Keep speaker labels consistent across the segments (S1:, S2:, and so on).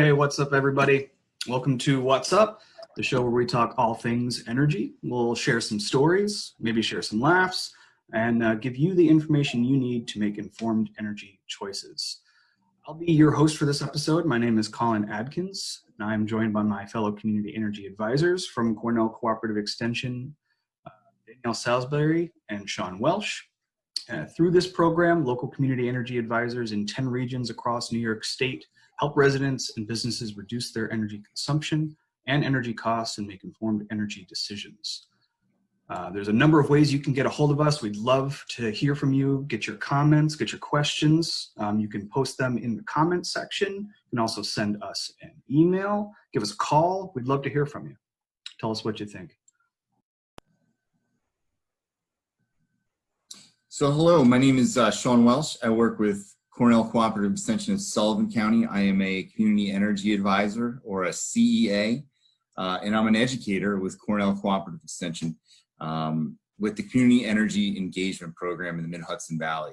S1: Hey, what's up, everybody? Welcome to What's Up, the show where we talk all things energy. We'll share some stories, maybe share some laughs, and give you the information you need to make informed energy choices. I'll be your host for this episode. My name is Colin Adkins, and I'm joined by my fellow community energy advisors from Cornell Cooperative Extension, Danielle Salisbury and Sean Welsh. Through this program, local community energy advisors in 10 regions across New York State help residents and businesses reduce their energy consumption and energy costs and make informed energy decisions. There's a number of ways you can get a hold of us. We'd love to hear from you, get your comments, get your questions. You can post them in the comments section. You can also send us an email, give us a call. We'd love to hear from you. Tell us what you think.
S2: So hello, my name is Sean Welsh. I work with Cornell Cooperative Extension of Sullivan County. I am a community energy advisor, or a CEA, and I'm an educator with Cornell Cooperative Extension with the Community Energy Engagement Program in the Mid-Hudson Valley.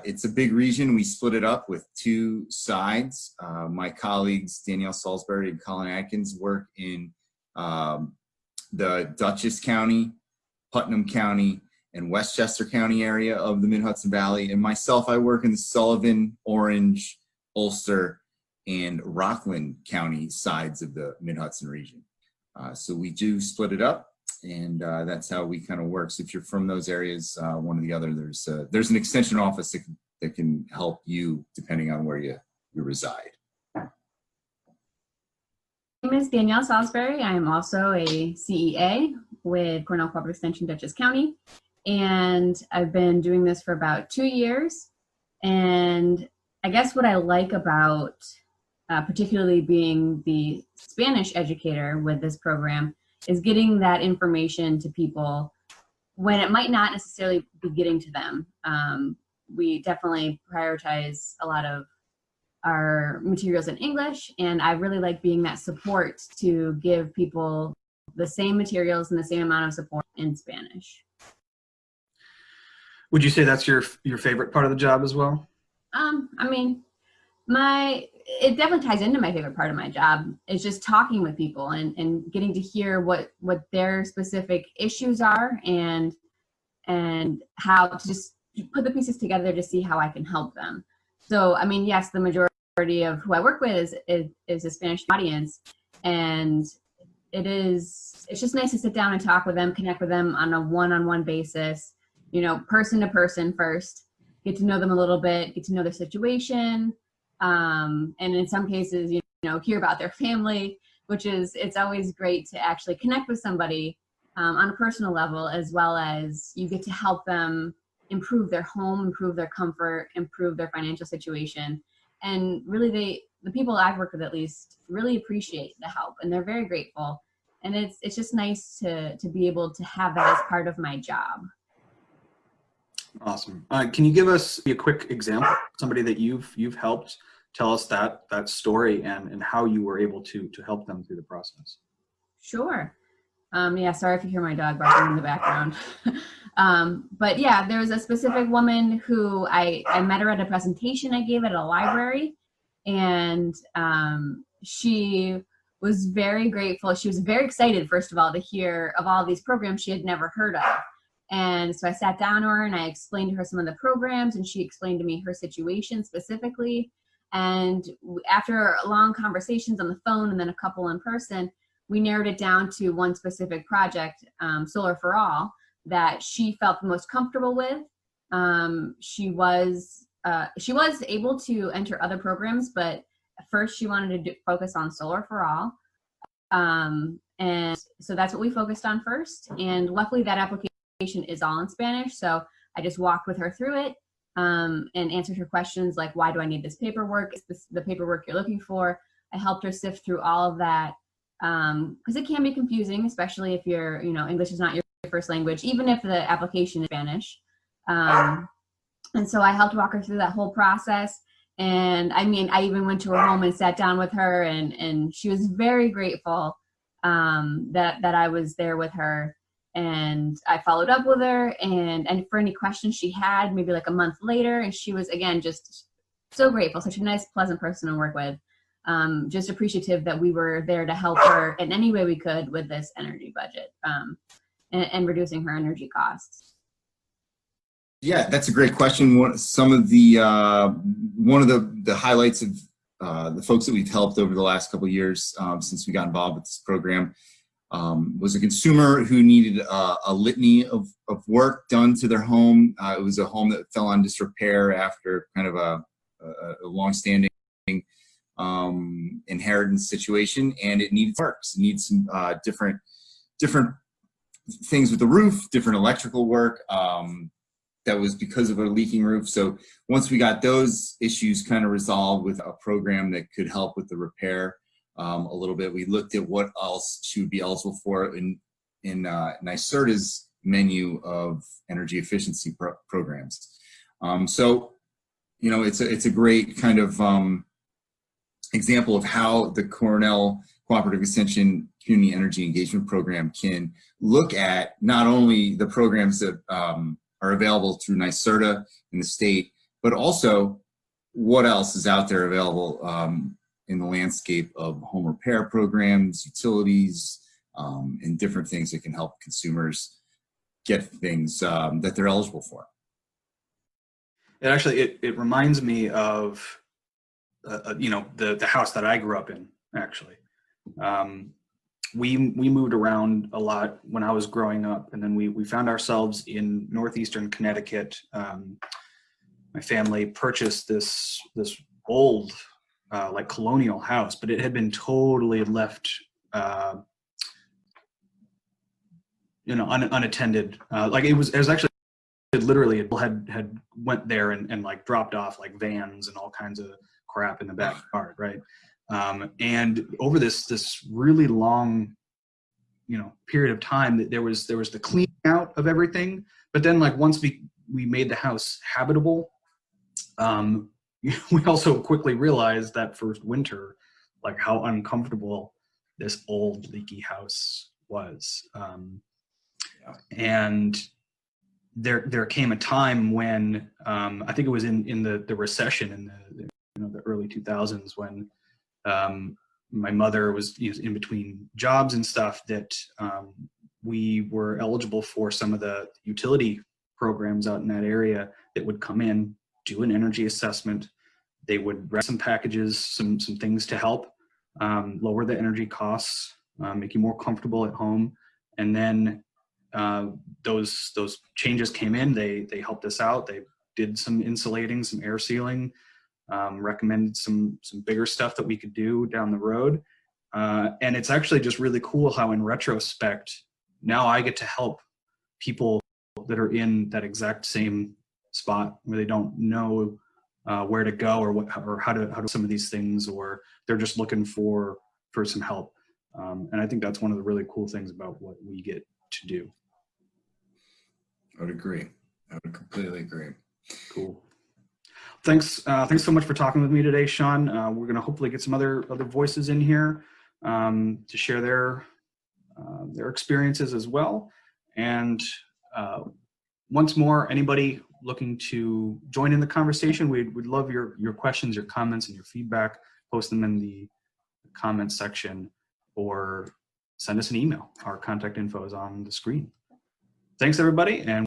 S2: It's a big region. We split it up with two sides. My colleagues, Danielle Salisbury and Colin Atkins, work in the Dutchess County, Putnam County, and Westchester County area of the Mid-Hudson Valley. And myself, I work in the Sullivan, Orange, Ulster, and Rockland County sides of the Mid-Hudson region. So we do split it up, and that's how we kind of work. So if you're from those areas, one or the other, there's an extension office that can help you depending on where you reside.
S3: My name is Danielle Salisbury. I am also a CEA with Cornell Cooperative Extension, Dutchess County. And I've been doing this for about 2 years. And I guess what I like about particularly being the Spanish educator with this program is getting that information to people when it might not necessarily be getting to them. We definitely prioritize a lot of our materials in English, and I really like being that support to give people the same materials and the same amount of support in Spanish.
S1: Would you say that's your favorite part of the job as well?
S3: I mean, it definitely ties into my favorite part of my job. It's just talking with people and getting to hear what their specific issues are and how to just put the pieces together to see how I can help them. So, I mean, yes, the majority of who I work with is a Spanish audience, and it's just nice to sit down and talk with them, connect with them on a one-on-one basis. You know, person to person first, get to know them a little bit, get to know their situation, and in some cases, you know, hear about their family, it's always great to actually connect with somebody on a personal level, as well as you get to help them improve their home, improve their comfort, improve their financial situation. And really the people I've worked with at least really appreciate the help, and they're very grateful. And it's just nice to be able to have that as part of my job.
S1: Awesome. Can you give us a quick example, somebody that you've helped? Tell us that story and how you were able to help them through the process.
S3: Sure. Yeah, sorry if you hear my dog barking in the background. But yeah, there was a specific woman who I met her at a presentation I gave at a library, and she was very grateful. She was very excited, first of all, to hear of all these programs she had never heard of. And so I sat down to her and I explained to her some of the programs, and she explained to me her situation specifically. And after long conversations on the phone and then a couple in person, we narrowed it down to one specific project, Solar for All, that she felt the most comfortable with. She was able to enter other programs, but first she wanted to focus on Solar for All. And so that's what we focused on first. And luckily that application is all in Spanish, so I just walked with her through it and answered her questions like, why do I need this paperwork? Is this the paperwork you're looking for? I helped her sift through all of that because it can be confusing, especially if English is not your first language, even if the application is Spanish. And so I helped walk her through that whole process. And I mean, I even went to her home and sat down with her, and she was very grateful that I was there with her. And I followed up with her and for any questions she had, maybe like a month later, and she was, again, just so grateful, such a nice, pleasant person to work with. just appreciative that we were there to help her in any way we could with this energy budget, and reducing her energy costs.
S2: Yeah, that's a great question. One of the highlights of the folks that we've helped over the last couple of years since we got involved with this program was a consumer who needed a litany of work done to their home. It was a home that fell on disrepair after kind of a long-standing inheritance situation, and it needed work. So it needs some different things with the roof, different electrical work. That was because of a leaking roof. So once we got those issues kind of resolved with a program that could help with the repair a little bit, we looked at what else she would be eligible for in NYSERDA's menu of energy efficiency programs. So, you know, it's a great kind of example of how the Cornell Cooperative Extension Community Energy Engagement Program can look at not only the programs that are available through NYSERDA in the state, but also what else is out there available in the landscape of home repair programs, utilities, and different things that can help consumers get things that they're eligible for.
S1: It reminds me of you know, the house that I grew up in. Actually, we moved around a lot when I was growing up, and then we found ourselves in northeastern Connecticut. My family purchased this old like colonial house, but it had been totally left you know, unattended. Like it was actually literally had went there and like dropped off like vans and all kinds of crap in the backyard, right? And over this really long, you know, period of time, that there was the cleaning out of everything. But then, like, once we made the house habitable, we also quickly realized that first winter, like how uncomfortable this old leaky house was. And there came a time when I think it was in the recession in the early 2000s, when my mother was in between jobs and stuff, that we were eligible for some of the utility programs out in that area that would come in, do an energy assessment. They would write some packages, some things to help lower the energy costs, make you more comfortable at home. And then those changes came in. They helped us out. They did some insulating, some air sealing, recommended some bigger stuff that we could do down the road. And it's actually just really cool how, in retrospect, now I get to help people that are in that exact same spot where they don't know where to go or how to do some of these things, or they're just looking for some help. And I think that's one of the really cool things about what we get to do.
S2: I would agree. I would completely agree.
S1: Cool. Thanks so much for talking with me today, Sean. We're going to hopefully get some other voices in here to share their experiences as well. And once more, anybody looking to join in the conversation, we'd love your questions, your comments, and your feedback. Post them in the comments section or send us an email. Our contact info is on the screen. Thanks, everybody. And